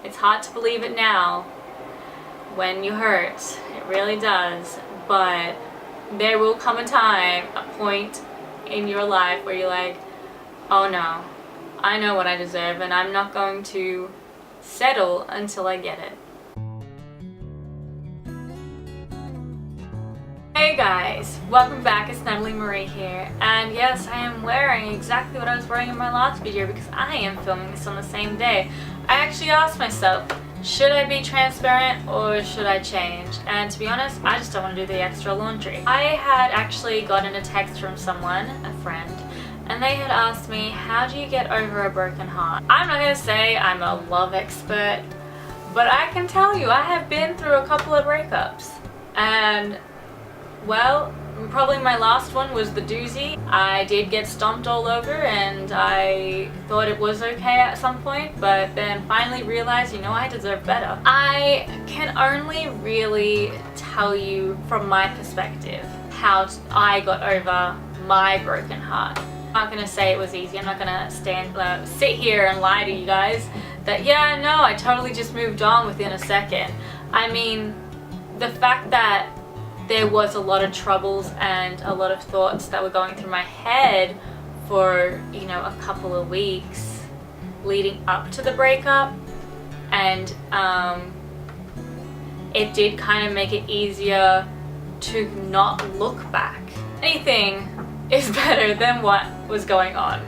It's hard to believe it now when you hurt. It really does. But there will come a time, a point in your life where you're like, oh no, I know what I deserve and I'm not going to settle until I get it. Hey guys, welcome back. It's Natalie Marie here, and yes, I am wearing exactly what I was wearing in my last video because I am filming this on the same day. I actually asked myself, should I be transparent or should I change? And to be honest, I just don't want to do the extra laundry. I had actually gotten a text from someone, a friend, and they had asked me, how do you get over a broken heart? I'm not going to say I'm a love expert, but I can tell you I have been through a couple of breakups. And well, probably my last one was the doozy. I did get stomped all over and I thought it was okay at some point, but then finally realized, you know, I deserve better. I can only really tell you from my perspective how I got over my broken heart. I'm not going to say it was easy. I'm not going to sit here and lie to you guys that, yeah, no, I totally just moved on within a second. I mean, the fact that there was a lot of troubles and a lot of thoughts that were going through my head for, you know, a couple of weeks leading up to the breakup, and it did kind of make it easier to not look back. Anything is better than what was going on.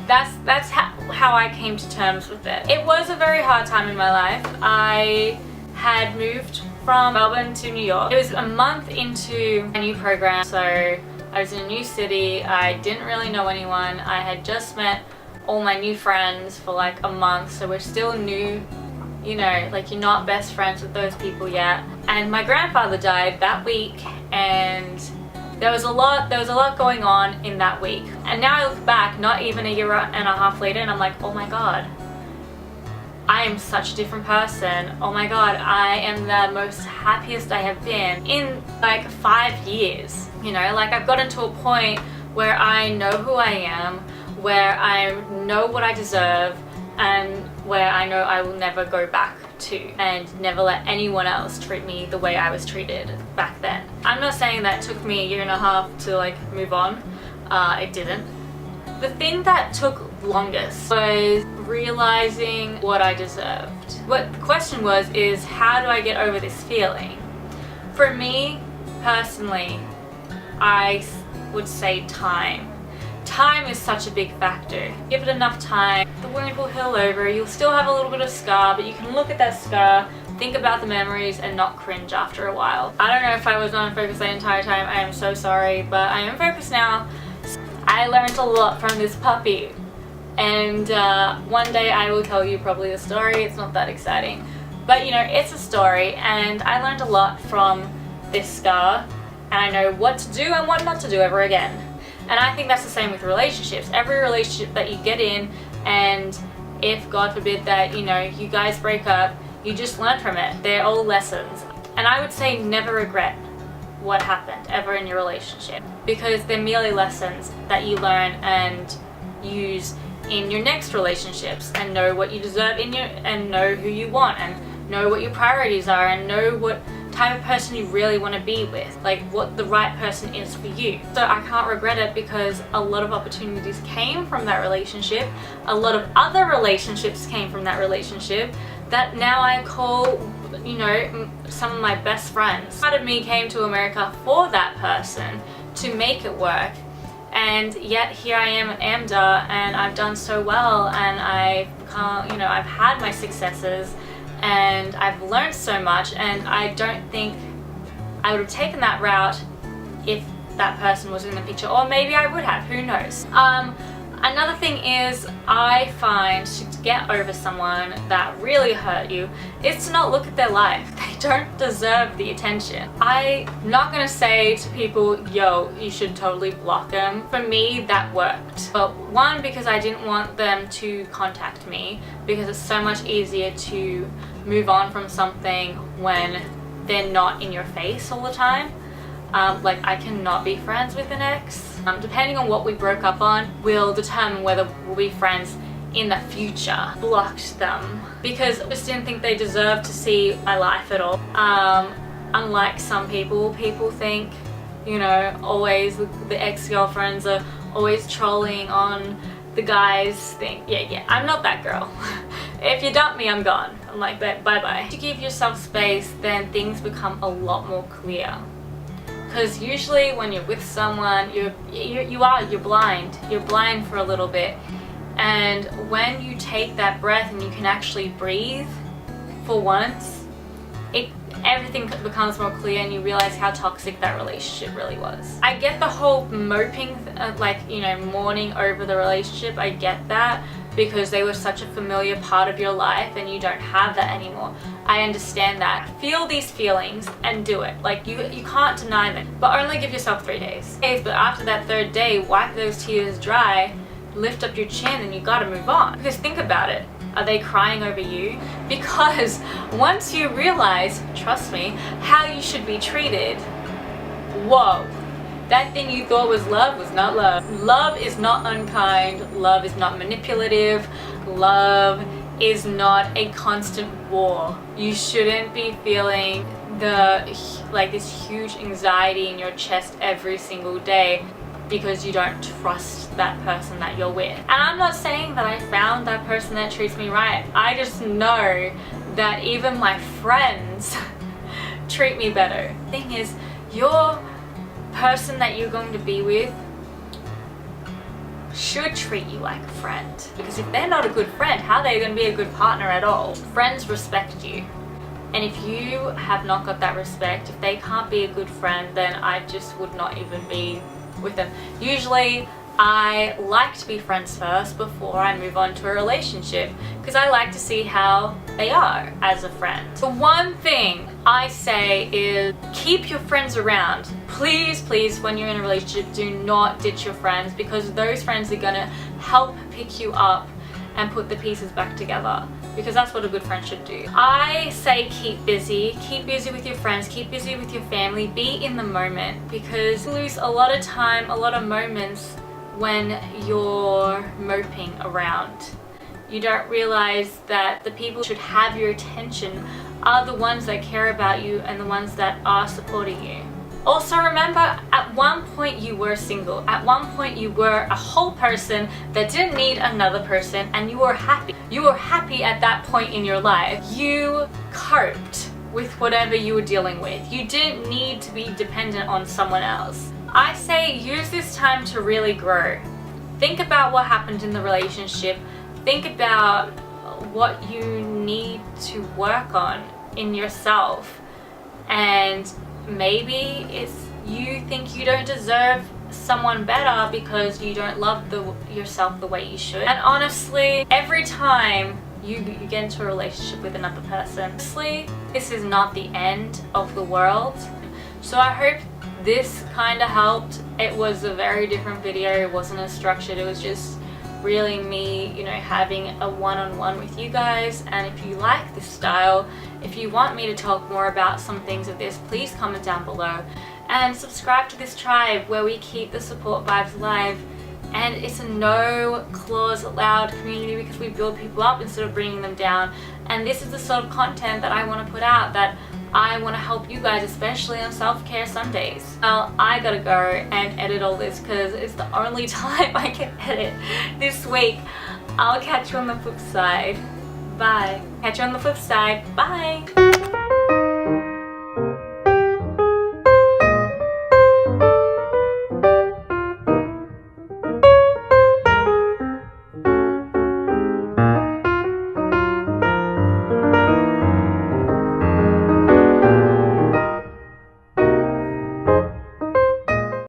That's how I came to terms with it. It was a very hard time in my life. I had moved from Melbourne to New York. It was a month into a new program, so I was in a new city. I didn't really know anyone. I had just met all my new friends for like a month, so we're still new, you know, like you're not best friends with those people yet. And my grandfather died that week, and there was a lot going on in that week. And now I look back, not even a year and a half later, and I'm like, oh my god, I am such a different person. Oh my god, I am the most happiest I have been in like 5 years. You know, like I've gotten to a point where I know who I am, where I know what I deserve, and where I know I will never go back to, and never let anyone else treat me the way I was treated back then. I'm not saying that it took me a year and a half to like move on. It didn't. The thing that took longest was realizing what I deserved. What the question was is, how do I get over this feeling? For me, personally, I would say time. Time is such a big factor. Give it enough time, the wound will heal over. You'll still have a little bit of scar, but you can look at that scar, think about the memories, and not cringe after a while. I don't know if I was not focused the entire time. I am so sorry, but I am focused now. I learned a lot from this puppy, and one day I will tell you probably the story. It's not that exciting, but you know, it's a story, and I learned a lot from this scar, and I know what to do and what not to do ever again. And I think that's the same with relationships. Every relationship that you get in, and if God forbid that, you know, you guys break up, you just learn from it. They're all lessons. And I would say never regret what happened ever in your relationship, because they're merely lessons that you learn and use in your next relationships, and know what you deserve and know who you want, and know what your priorities are, and know what type of person you really want to be with, like what the right person is for you. So I can't regret it, because a lot of opportunities came from that relationship, a lot of other relationships came from that relationship that now I call, you know, some of my best friends. Part of me came to America for that person to make it work, and yet here I am at AMDA, and I've done so well, and I've had my successes, and I've learned so much, and I don't think I would have taken that route if that person was in the picture, or maybe I would have, who knows. Another thing is, I find to get over someone that really hurt you is to not look at their life. They don't deserve the attention. I'm not gonna say to people, yo, you should totally block them. For me, that worked. But one, because I didn't want them to contact me, because it's so much easier to move on from something when they're not in your face all the time. Like, I cannot be friends with an ex. Depending on what we broke up on will determine whether we'll be friends in the future. Blocked them because I just didn't think they deserved to see my life at all. Unlike some people think, you know, always the ex-girlfriends are always trolling on the guys thing. Yeah, I'm not that girl. If you dump me, I'm gone. I'm like, bye-bye. If you give yourself space, then things become a lot more clear. Because usually when you're with someone, you're blind. You're blind for a little bit. And when you take that breath and you can actually breathe for once, everything becomes more clear and you realize how toxic that relationship really was. I get the whole moping, like, you know, mourning over the relationship. I get that because they were such a familiar part of your life and you don't have that anymore. I understand that. Feel these feelings and do it. Like, you can't deny them, but only give yourself 3 days. But after that 3rd day, wipe those tears dry, lift up your chin, and you gotta move on. Because think about it. Are they crying over you? Because once you realize, trust me, how you should be treated, whoa, that thing you thought was love was not love. Love is not unkind. Love is not manipulative. Love is not a constant war. You shouldn't be feeling this huge anxiety in your chest every single day because you don't trust that person that you're with. And I'm not saying that I found that person that treats me right. I just know that even my friends treat me better. The thing is, your person that you're going to be with should treat you like a friend. Because if they're not a good friend, how are they going to be a good partner at all? Friends respect you. And if you have not got that respect, if they can't be a good friend, then I just would not even be with them. Usually I like to be friends first before I move on to a relationship because I like to see how they are as a friend. The one thing I say is keep your friends around. Please, when you're in a relationship, do not ditch your friends because those friends are gonna help pick you up and put the pieces back together, because that's what a good friend should do. I say keep busy with your friends, keep busy with your family, be in the moment, because you lose a lot of time, a lot of moments when you're moping around. You don't realize that the people who should have your attention are the ones that care about you and the ones that are supporting you. Also remember, at one point you were single. At one point you were a whole person that didn't need another person and you were happy. You were happy at that point in your life. You coped with whatever you were dealing with. You didn't need to be dependent on someone else. I say use this time to really grow. Think about what happened in the relationship. Think about what you need to work on in yourself. And maybe it's you think you don't deserve someone better because you don't love yourself the way you should. And honestly, every time you get into a relationship with another person, honestly, this is not the end of the world. So I hope this kind of helped. It was a very different video. It wasn't as structured. It was just really me, you know, having a one-on-one with you guys. And if you like this style, if you want me to talk more about some things of this, please comment down below and subscribe to this tribe where we keep the support vibes alive. And it's a no claws allowed community because we build people up instead of bringing them down. And this is the sort of content that I want to put out, that I want to help you guys, especially on self-care Sundays. Well, I gotta go and edit all this because it's the only time I can edit this week. I'll catch you on the flip side. Bye. Catch you on the flip side. Bye.